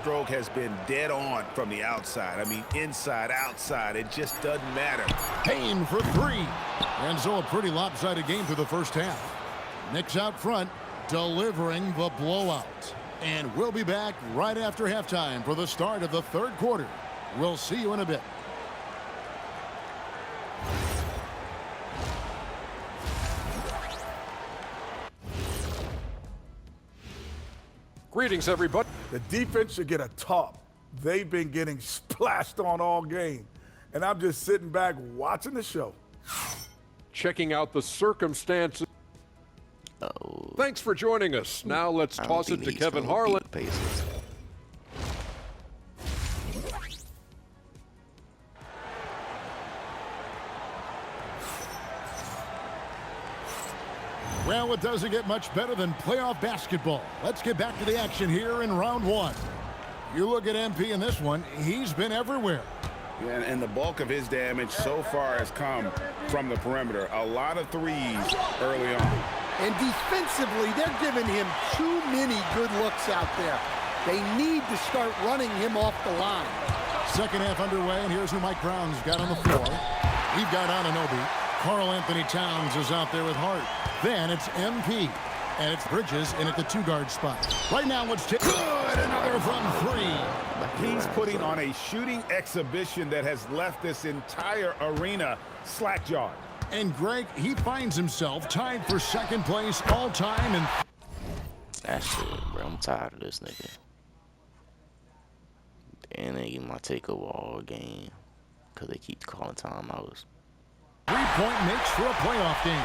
Stroke has been dead on from the outside. I mean, inside, outside, it just doesn't matter. Payne for three. And so a pretty lopsided game through the first half. Knicks out front, delivering the blowout. And we'll be back right after halftime for the start of the third quarter. We'll see you in a bit. Greetings, everybody. The defense should get a top. They've been getting splashed on all game. And I'm just sitting back watching the show. Checking out the circumstances. Oh. Thanks for joining us. Now let's toss it to Kevin Harlan. Well, it doesn't get much better than playoff basketball. Let's get back to the action here in round one. You look at MP in this one, he's been everywhere. Yeah, and the bulk of his damage so far has come from the perimeter. A lot of threes early on. And defensively, they're giving him too many good looks out there. They need to start running him off the line. Second half underway, and here's who Mike Brown's got on the floor. We've got Anunoby. Karl Anthony Towns is out there with Hart. Then it's MP. And it's Bridges in at the two-guard spot. Right now, it's good. Another from three. He's putting on a shooting exhibition that has left this entire arena slack-jawed. And Greg, he finds himself tied for second place all time. And that shit, bro. I'm tired of this nigga. And they get my takeover all game because they keep calling timeouts. Three-point makes for a playoff game.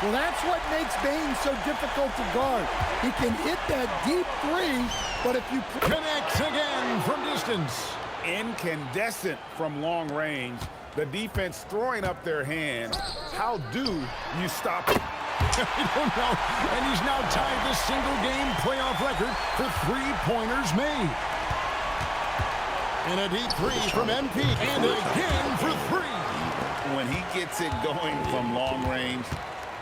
Well, that's what makes Bane so difficult to guard. He can hit that deep three, but if you... Connects again from distance. Incandescent from long range. The defense throwing up their hands. How do you stop it? I don't know. And he's now tied the single-game playoff record for three-pointers made. And a deep three from MP. And again for three. When he gets it going from long range,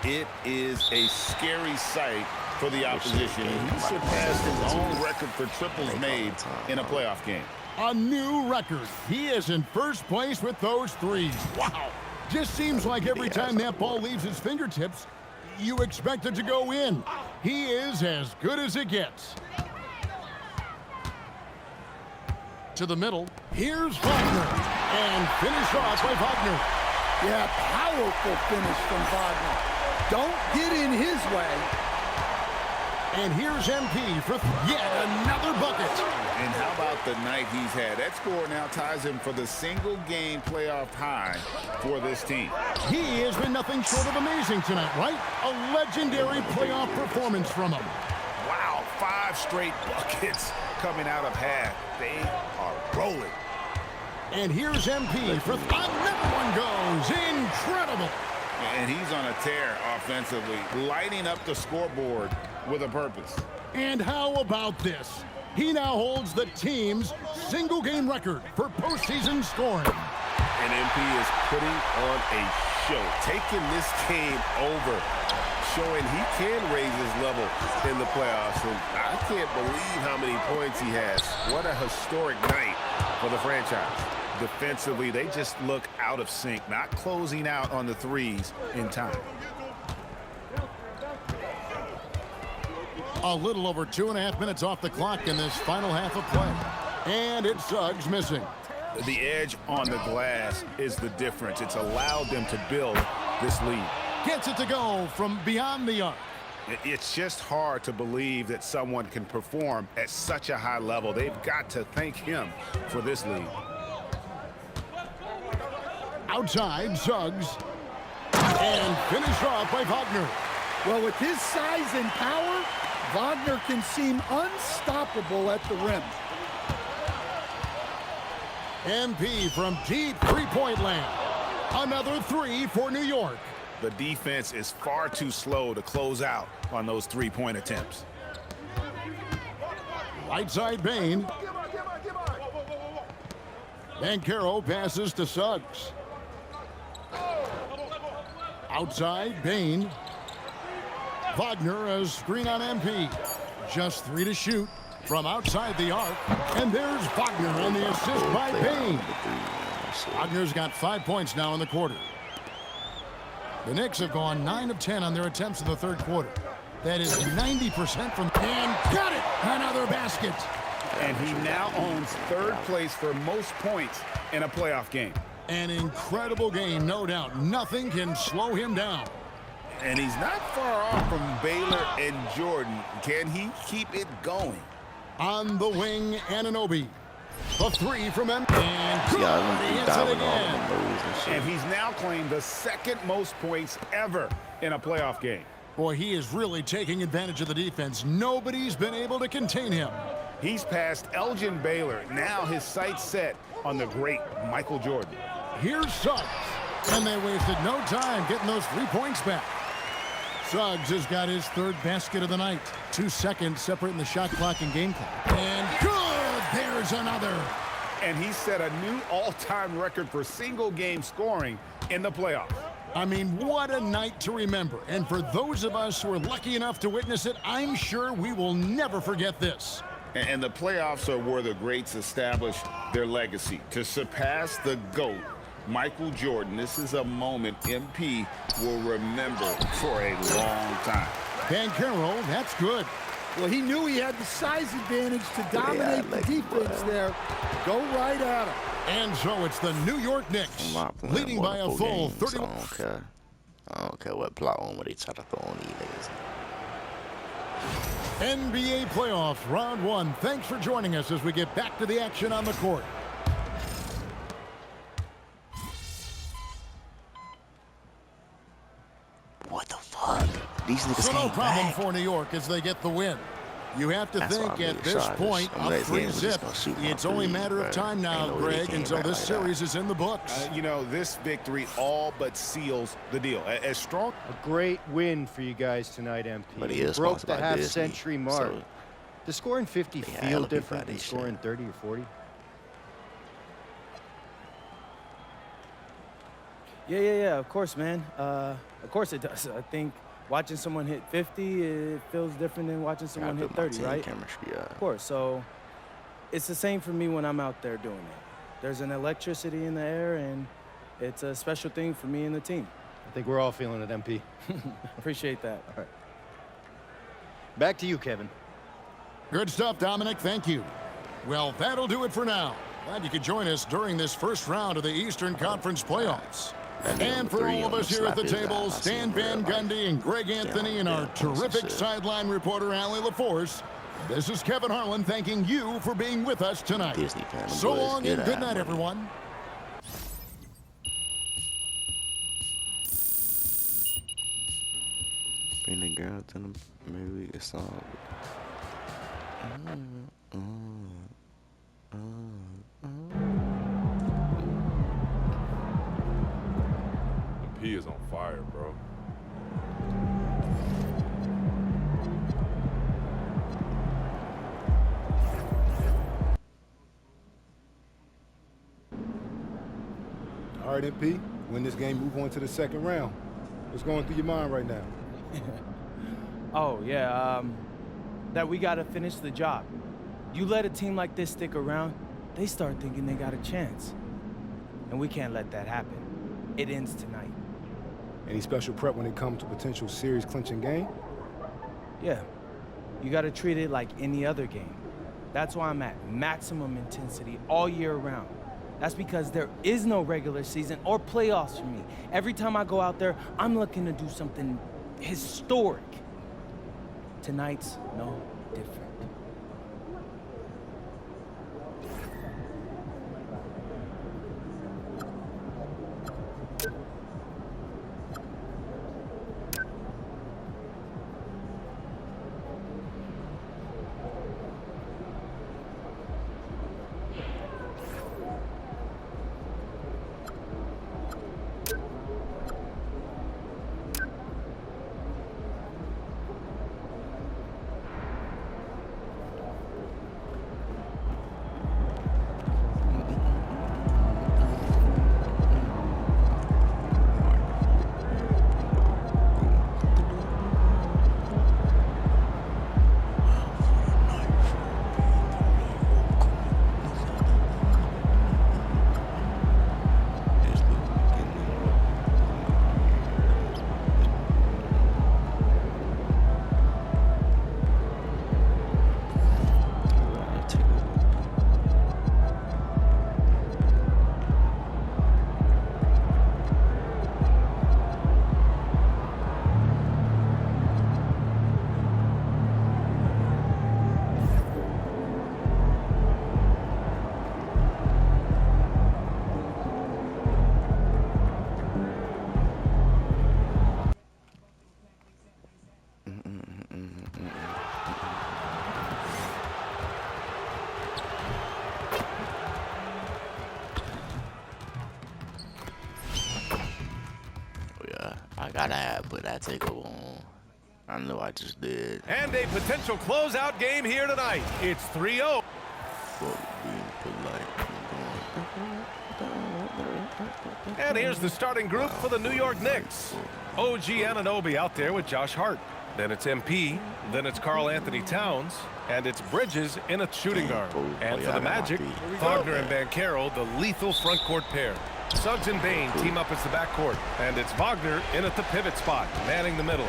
it is a scary sight for the opposition. He surpassed his own record for triples made in a playoff game. A new record. He is in first place with those threes. Wow. Just seems like every time that ball leaves his fingertips, you expect it to go in. He is as good as it gets. To the middle. Here's Wagner. And finished off by Wagner. Yeah, powerful finish from Wagner. Don't get in his way. And here's MP for yet another bucket. And how about the night he's had? That score now ties him for the single-game playoff high for this team. He has been nothing short of amazing tonight, right? A legendary playoff performance from him. Wow, 5 straight buckets coming out of half. They are rolling. And here's MP for another one goes. Incredible. And he's on a tear offensively, lighting up the scoreboard with a purpose. And how about this? He now holds the team's single-game record for postseason scoring. And MP is putting on a show, taking this game over, showing he can raise his level in the playoffs. And I can't believe how many points he has. What a historic night for the franchise. Defensively, they just look out of sync, not closing out on the threes in time. A little over 2.5 minutes off the clock in this final half of play. And it's Suggs missing. The edge on the glass is the difference. It's allowed them to build this lead. Gets it to go from beyond the arc. It's just hard to believe that someone can perform at such a high level. They've got to thank him for this lead. Outside, Suggs. And finished off by Wagner. Well, with his size and power, Wagner can seem unstoppable at the rim. MP from deep three-point land. Another three for New York. The defense is far too slow to close out on those three-point attempts. Right side, Bane. Banchero passes to Suggs. Outside, Bane. Wagner, a screen on MP. Just 3 to shoot. from outside the arc. And there's Wagner on the assist by Payne. Wagner's got 5 points now in the quarter. The Knicks have gone 9 of 10 on their attempts in the third quarter. That is 90% from... And got it! Another basket. And he now owns third place for most points in a playoff game. An incredible game, no doubt. Nothing can slow him down. And he's not far off from Baylor and Jordan. Can he keep it going? On the wing, Anunoby. The three from him. And good. He hits it again. And he's now claimed the second most points ever in a playoff game. Boy, he is really taking advantage of the defense. Nobody's been able to contain him. He's passed Elgin Baylor. Now his sights set on the great Michael Jordan. Here's Suggs. And they wasted no time getting those 3 points back. Suggs has got his third basket of the night. 2 seconds separating the shot clock and game clock. And good! There's another. And he set a new all-time record for single-game scoring in the playoffs. I mean, what a night to remember. And for those of us who are lucky enough to witness it, I'm sure we will never forget this. And the playoffs are where the greats establish their legacy. To surpass the GOAT, Michael Jordan, this is a moment MP will remember for a long time. Dan Carroll, that's good. Well, he knew he had the size advantage to dominate the defense there. Go right at him. And so it's the New York Knicks, leading by a full 31. I don't care what plot on what they try to throw on these niggas. NBA playoffs, round 1. Thanks for joining us as we get back to the action on the court. What the fuck? These niggas So no came problem back. for New York as they get the win. You have to That's why think I'm at really this excited. point, I'm up glad they 3-zip, gonna shoot my it's only a three, matter of but time now, ain't no way they Greg, came until back this like series is in the books. You know, this victory all but seals the deal. As strong... A great win for you guys tonight, MP. But he You is broke sponsored the by half-century BEESKI, mark. so Does scoring 50 they feel hella different people than out scoring 30 or 40? Yeah, of course, man. Of course it does. I think watching someone hit 50, it feels different than watching someone hit 30, right? Of course. So it's the same for me when I'm out there doing it. There's an electricity in the air, and it's a special thing for me and the team. I think we're all feeling it, MP. Appreciate that. All right. Back to you, Kevin. Good stuff, Dominic. Thank you. Well, that'll do it for now. Glad you could join us during this first round of the Eastern Conference playoffs. And for all of us here at the table, Stan Van Gundy and Greg Anthony and our terrific sideline reporter, Allie LaForce, this is Kevin Harlan thanking you for being with us tonight. So long and good night, everyone. Bring the girl to them. Maybe we can solve it. He is on fire, bro. All right, MP, win this game, move on to the second round. What's going through your mind right now? Oh, yeah, that we got to finish the job. You let a team like this stick around, they start thinking they got a chance. And we can't let that happen. It ends tonight. Any special prep when it comes to potential series clinching game? Yeah, you got to treat it like any other game. That's why I'm at maximum intensity all year round. That's because there is no regular season or playoffs for me. Every time I go out there, I'm looking to do something historic. Tonight's no different. gotta put that takeover on. I know I just did. And a potential closeout game here tonight. It's 3-0. And here's the starting group for the New York Knicks. OG Anunoby out there with Josh Hart. Then it's MP. Then it's Karl Anthony Towns. And it's Bridges in a shooting guard. And for the Magic, Wagner and Banchero, the lethal front court pair. Suggs and Bane team up as the backcourt. And it's Wagner in at the pivot spot, manning the middle.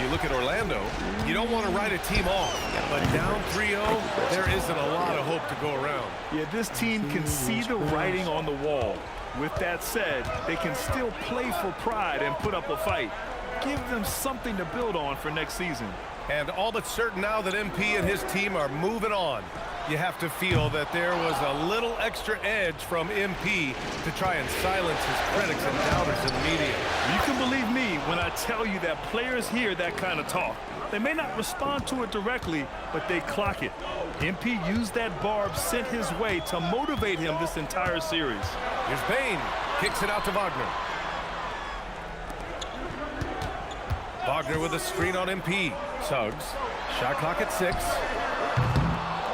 You look at Orlando, you don't want to write a team off. But down 3-0, there isn't a lot of hope to go around. Yeah, this team can see the writing on the wall. With that said, they can still play for pride and put up a fight. Give them something to build on for next season. And all but certain now that MP and his team are moving on. You have to feel that there was a little extra edge from MP to try and silence his critics and doubters in the media. You can believe me when I tell you that players hear that kind of talk. They may not respond to it directly, but they clock it. MP used that barb sent his way to motivate him this entire series. Here's Bane. Kicks it out to Wagner. Wagner with a screen on MP. Suggs. Shot clock at 6.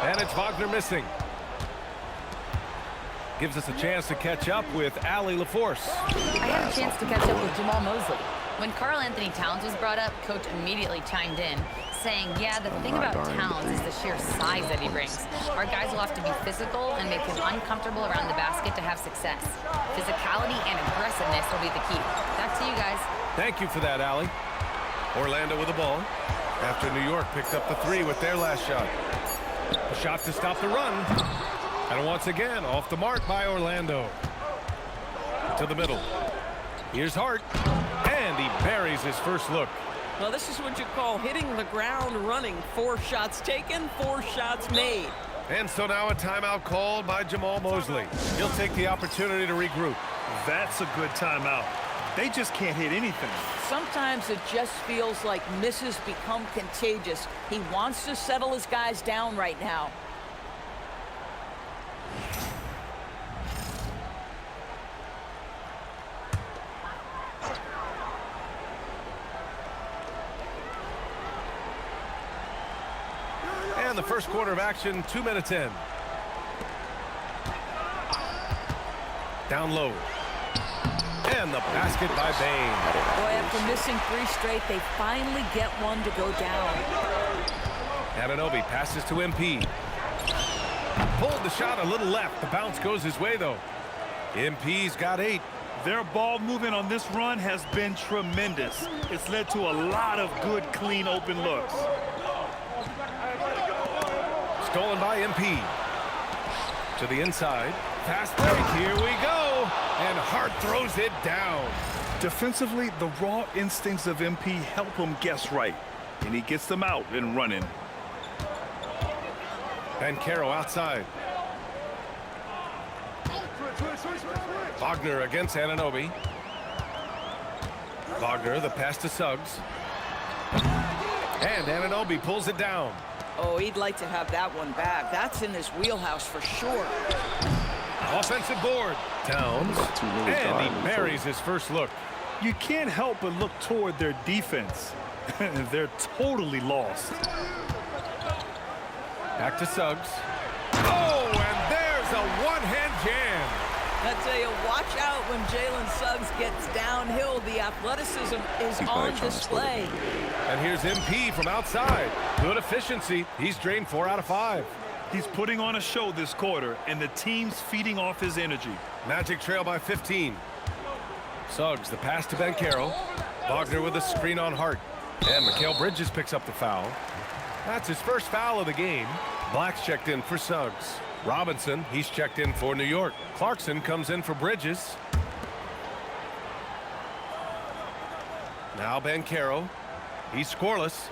And it's Wagner missing. Gives us a chance to catch up with Allie LaForce. I had a chance to catch up with Jamal Mosley. When Karl Anthony Towns was brought up, Coach immediately chimed in, saying, yeah, the thing about Towns is the sheer size that he brings. Our guys will have to be physical and make him uncomfortable around the basket to have success. Physicality and aggressiveness will be the key. Back to you guys. Thank you for that, Allie. Orlando with the ball after New York picked up the 3 with their last shot. A shot to stop the run. And once again, off the mark by Orlando. To the middle. Here's Hart. And he buries his first look. Well, this is what you call hitting the ground running. 4 shots taken, 4 shots made. And so now a timeout called by Jamal Mosley. He'll take the opportunity to regroup. That's a good timeout. They just can't hit anything. Sometimes it just feels like misses become contagious. He wants to settle his guys down right now. And the first quarter of action, 2 minutes in. Down low. And the basket by Bane. Boy, after missing 3 straight, they finally get one to go down. Anunoby passes to MP. Pulled the shot a little left. The bounce goes his way, though. MP's got 8. Their ball movement on this run has been tremendous. It's led to a lot of good, clean, open looks. Stolen by MP. To the inside. Fast break. Here we go. And Hart throws it down. Defensively, the raw instincts of MP help him guess right. And he gets them out and running. Banchero outside. Wagner against Anunoby. Wagner, the pass to Suggs. And Anunoby pulls it down. Oh, he'd like to have that one back. That's in his wheelhouse for sure. Offensive board. Towns. And he buries his first look. You can't help but look toward their defense. They're totally lost. Back to Suggs. Oh, and there's a one-hand jam. I tell you, watch out when Jalen Suggs gets downhill. The athleticism is on display. And here's MP from outside. Good efficiency. He's drained 4 out of 5. He's putting on a show this quarter, and the team's feeding off his energy. Magic trail by 15. Suggs, the pass to Banchero. Wagner with a screen on Hart. And Mikal Bridges picks up the foul. That's his first foul of the game. Black's checked in for Suggs. Robinson, he's checked in for New York. Clarkson comes in for Bridges. Now Banchero. He's scoreless.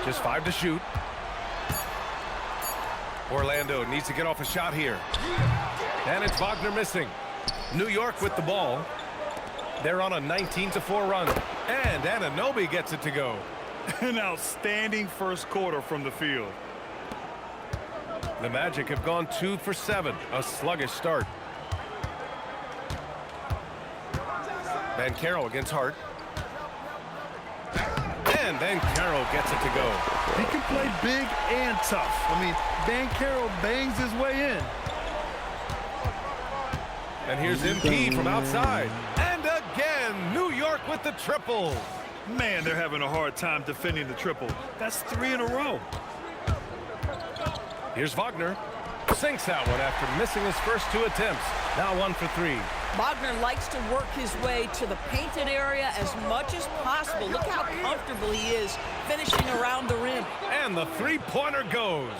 Just 5 to shoot. Orlando needs to get off a shot here. And it's Wagner missing. New York with the ball. They're on a 19-4 run. And Anunoby gets it to go. An outstanding first quarter from the field. The Magic have gone 2 for 7. A sluggish start. Banchero against Hart. And Banchero gets it to go. He can play big and tough. I mean, Banchero bangs his way in. And here's MP from outside. And again, New York with the triple. Man, they're having a hard time defending the triple. That's 3 in a row. Here's Wagner. Sinks that one after missing his first 2 attempts. Now 1 for 3. Wagner likes to work his way to the painted area as much as possible. Look how comfortable he is finishing around the rim. And the three-pointer goes.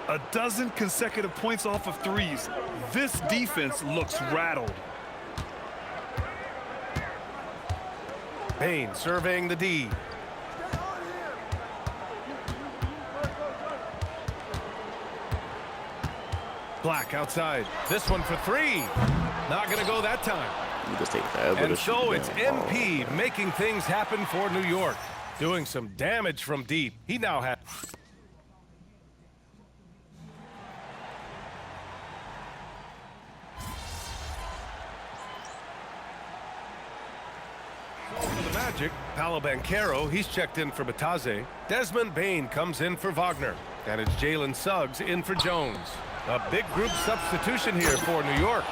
A dozen consecutive points off of threes. This defense looks rattled. Payne surveying the D. Black outside. This one for 3. Not going to go that time. You just take forever And to so shoot it's that MP making things happen for New York. Doing some damage from deep. He now has... For the Magic, Paolo Banchero, he's checked in for Bataze. Desmond Bane comes in for Wagner. And it's Jalen Suggs in for Jones. A big group substitution here for New York.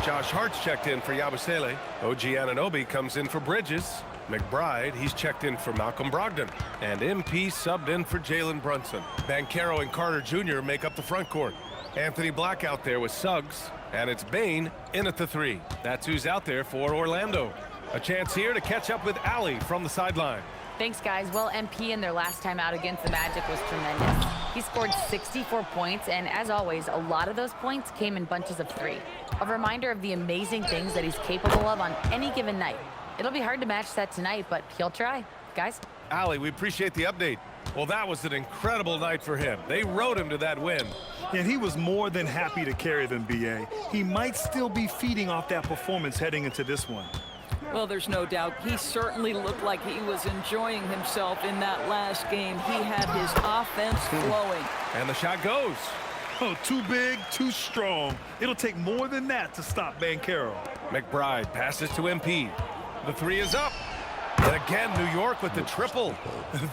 Josh Hart's checked in for Yabusele. OG Anunoby comes in for Bridges. McBride, he's checked in for Malcolm Brogdon. And MP subbed in for Jalen Brunson. Banchero and Carter Jr. make up the front court. Anthony Black out there with Suggs. And it's Bane in at the 3. That's who's out there for Orlando. A chance here to catch up with Allie from the sideline. Thanks, guys. Well, MP in their last time out against the Magic was tremendous. He scored 64 points, and as always, a lot of those points came in bunches of 3. A reminder of the amazing things that he's capable of on any given night. It'll be hard to match that tonight, but he'll try. Guys? Allie, we appreciate the update. Well, that was an incredible night for him. They rode him to that win. And he was more than happy to carry them, B.A. He might still be feeding off that performance heading into this one. Well, there's no doubt. He certainly looked like he was enjoying himself in that last game. He had his offense flowing. And the shot goes. Oh, too big, too strong. It'll take more than that to stop Banchero. McBride passes to MP. The 3 is up. And again, New York with the triple.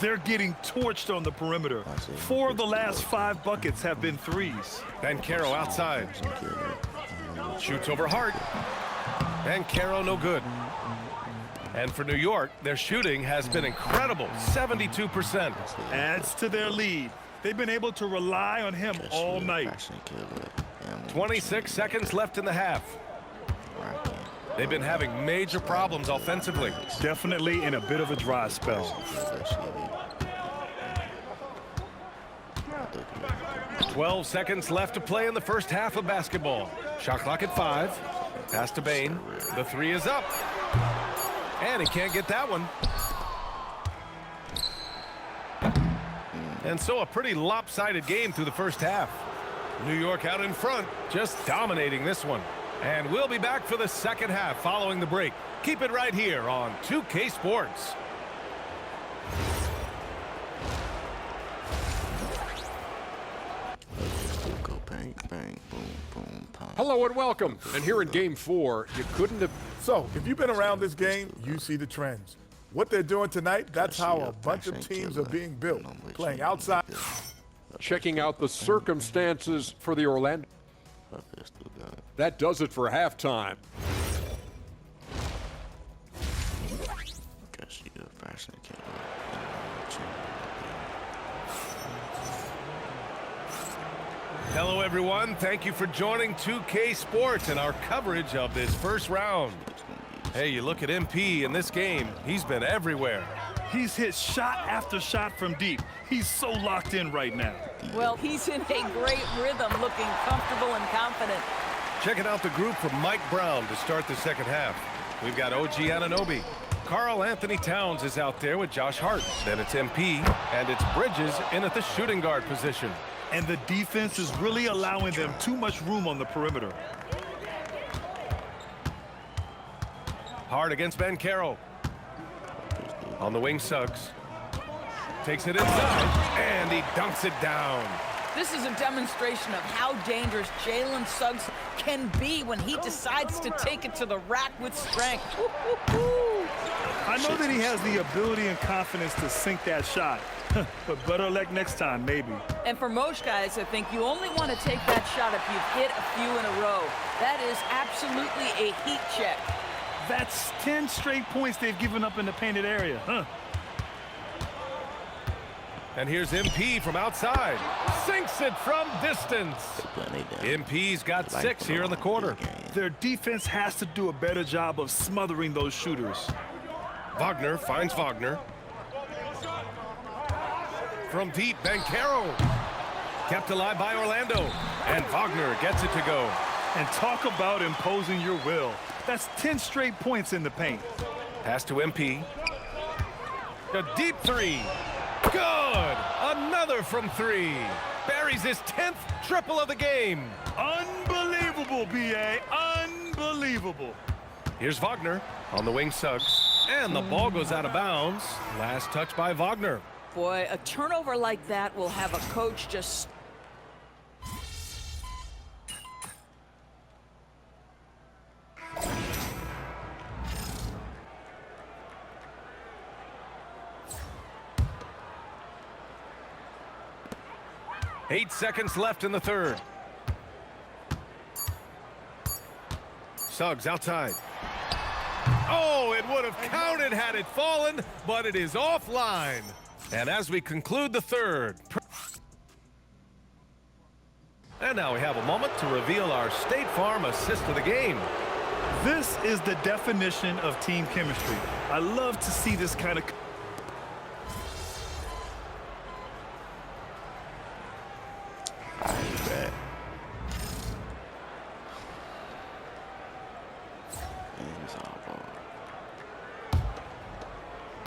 They're getting torched on the perimeter. 4 of the last 5 buckets have been threes. Banchero outside. Shoots over Hart. Banchero no good. And for New York, their shooting has been incredible, 72%. Adds to their lead. They've been able to rely on him all night. 26 seconds left in the half. They've been having major problems offensively. Definitely in a bit of a dry spell. 12 seconds left to play in the first half of basketball. Shot clock at 5. Pass to Bane. The 3 is up. And he can't get that one. And so a pretty lopsided game through the first half. New York out in front, just dominating this one. And we'll be back for the second half following the break. Keep it right here on 2K Sports. Hello and welcome. And here in Game 4, you couldn't have... So, if you've been around this game, you see the trends. What they're doing tonight, that's how a bunch of teams are being built. Playing outside. Checking out the circumstances for the Orlando. That does it for halftime. Hello, everyone. Thank you for joining 2K Sports and our coverage of this first round. Hey, you look at MP in this game, he's been everywhere. He's hit shot after shot from deep. He's so locked in right now. Well, he's in a great rhythm, looking comfortable and confident. Checking out the group from Mike Brown to start the second half. We've got OG Anunoby. Carl Anthony Towns is out there with Josh Hart. Then it's MP, and it's Bridges in at the shooting guard position. And the defense is really allowing them too much room on the perimeter. Hart against Banchero. On the wing, Suggs. Takes it inside, and he dunks it down. This is a demonstration of how dangerous Jalen Suggs can be when he decides to take it to the rack with strength. I know that he has the ability and confidence to sink that shot, but better luck next time, maybe. And for most guys, I think you only want to take that shot if you've hit a few in a row. That is absolutely a heat check. That's 10 straight points they've given up in the painted area, huh? And here's MP from outside. Sinks it from distance. MP's got 6 here in the quarter. Their defense has to do a better job of smothering those shooters. Wagner finds Wagner. From deep, Banchero. Kept alive by Orlando. And Wagner gets it to go. And talk about imposing your will. That's 10 straight points in the paint. Pass to MP. A deep 3. Good! Another from 3. Buries his 10th triple of the game. Unbelievable, B.A. Unbelievable. Here's Wagner on the wing, Suggs. And the ball goes out of bounds. Last touch by Wagner. Boy, a turnover like that will have a coach just... Eight seconds left in the third. Suggs outside. Oh, it would have counted had it fallen, but it is offline. And as we conclude the third. And now we have a moment to reveal our State Farm assist of the game. This is the definition of team chemistry. I love to see this kind of...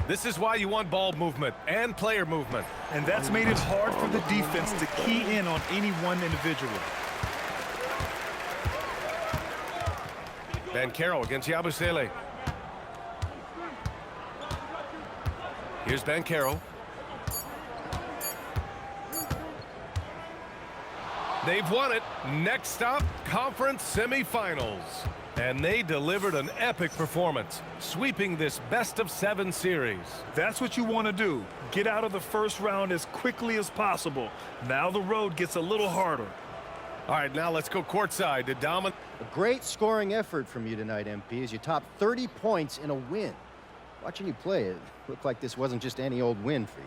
This is why you want ball movement and player movement. And that's made it hard for the defense to key in on any one individual. Banchero against Yabusele. Here's Banchero. They've won it. Next stop, conference semifinals. And they delivered an epic performance, sweeping this best-of-7 series. That's what you want to do. Get out of the first round as quickly as possible. Now the road gets a little harder. All right, now let's go courtside to dominate. A great scoring effort from you tonight, MP, as you topped 30 points in a win. Watching you play, it looked like this wasn't just any old win for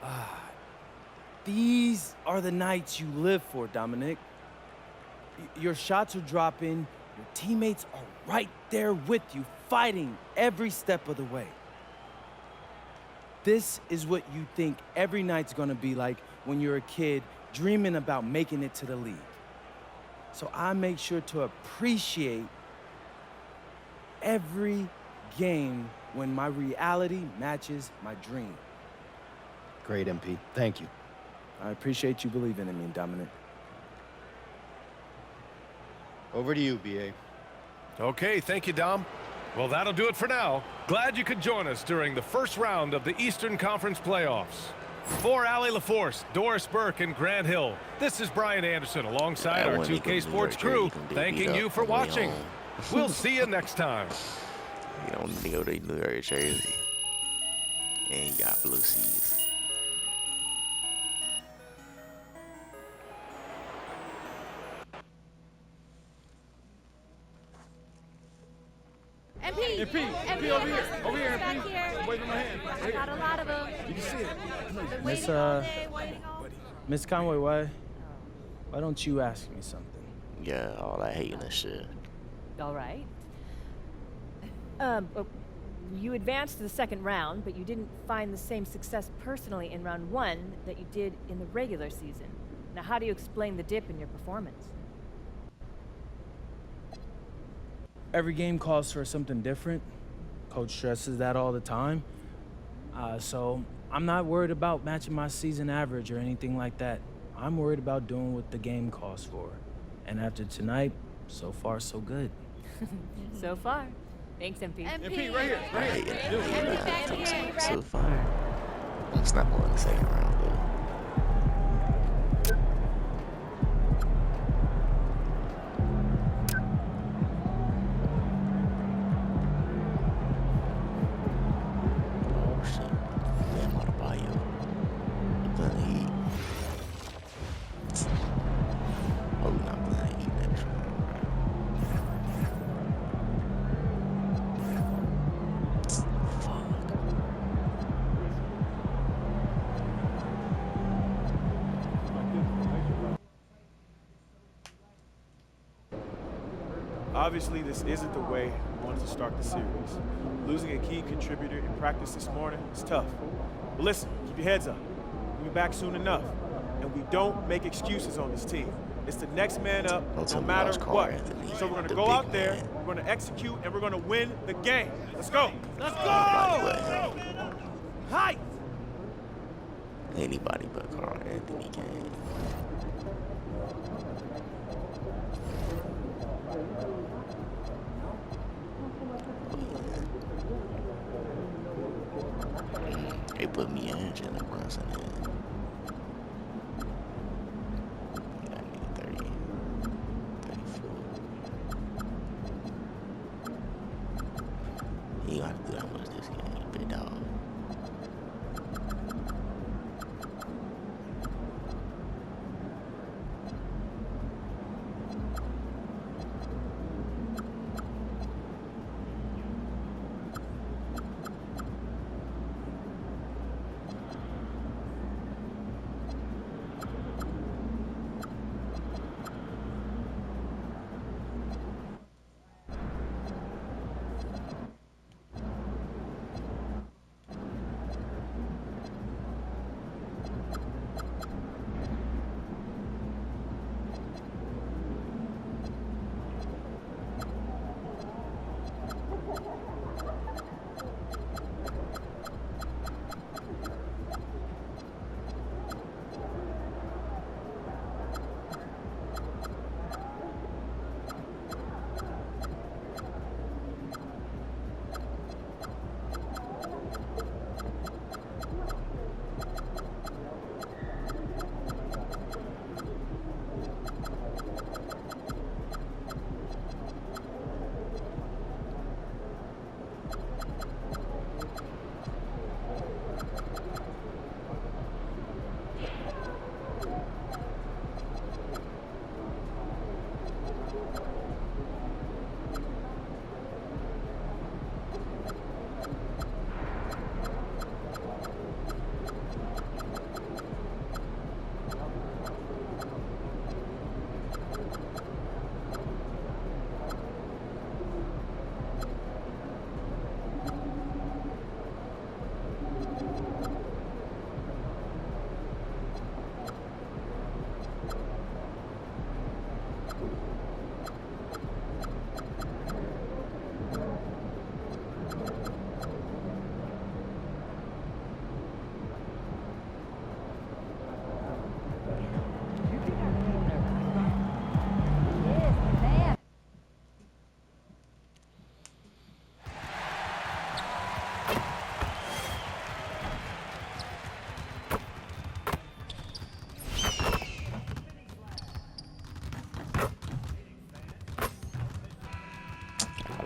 you. These are the nights you live for, Dominic. Your shots are dropping, your teammates are right there with you, fighting every step of the way. This is what you think every night's gonna be like when you're a kid dreaming about making it to the league. So I make sure to appreciate every game when my reality matches my dream. Great, MP. Thank you. I appreciate you believing in me, Dominic. Over to you, B.A. Okay, thank you, Dom. Well, that'll do it for now. Glad you could join us during the first round of the Eastern Conference playoffs. For Allie LaForce, Doris Burke, and Grant Hill, this is Brian Anderson alongside our 2K Sports crew, thanking you for watching. We'll see you next time. You don't need to go to New York, Jersey. And you got blue seas. MP, over here, MP. Waving my hand. I got a lot of them. You can see it. Miss Conway, why don't you ask me something? Yeah, all that hating and shit. All right. You advanced to the second round, but you didn't find the same success personally in round 1 that you did in the regular season. Now, how do you explain the dip in your performance? Every game calls for something different. Coach stresses that all the time. So I'm not worried about matching my season average or anything like that. I'm worried about doing what the game calls for. And after tonight, so far, so good. So far. Thanks, MP. MP, right here. So far. It's not going in the second round, though. Oh, shit. Damn, out of bio. Gonna eat. Oh, we're not gonna eat next round, Obviously, this isn't the way we wanted to start the series. Losing a key contributor in practice this morning is tough. But listen, keep your heads up. We'll be back soon enough. And we don't make excuses on this team. It's the next man up, no matter what. So we're going to go out there, we're going to execute, and we're going to win the game. Let's go. Let's go! Hi! Anybody but Carl Anthony can. They put me in Jalen Brunson in. That nigga 30, 34. He got to do that much this game, big dog.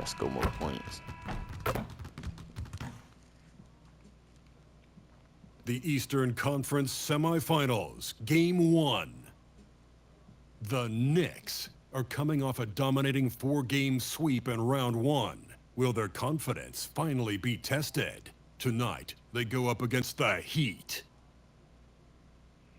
Score more points. The Eastern Conference Semifinals, Game 1. The Knicks are coming off a dominating 4-game sweep in Round 1. Will their confidence finally be tested? Tonight, they go up against the Heat.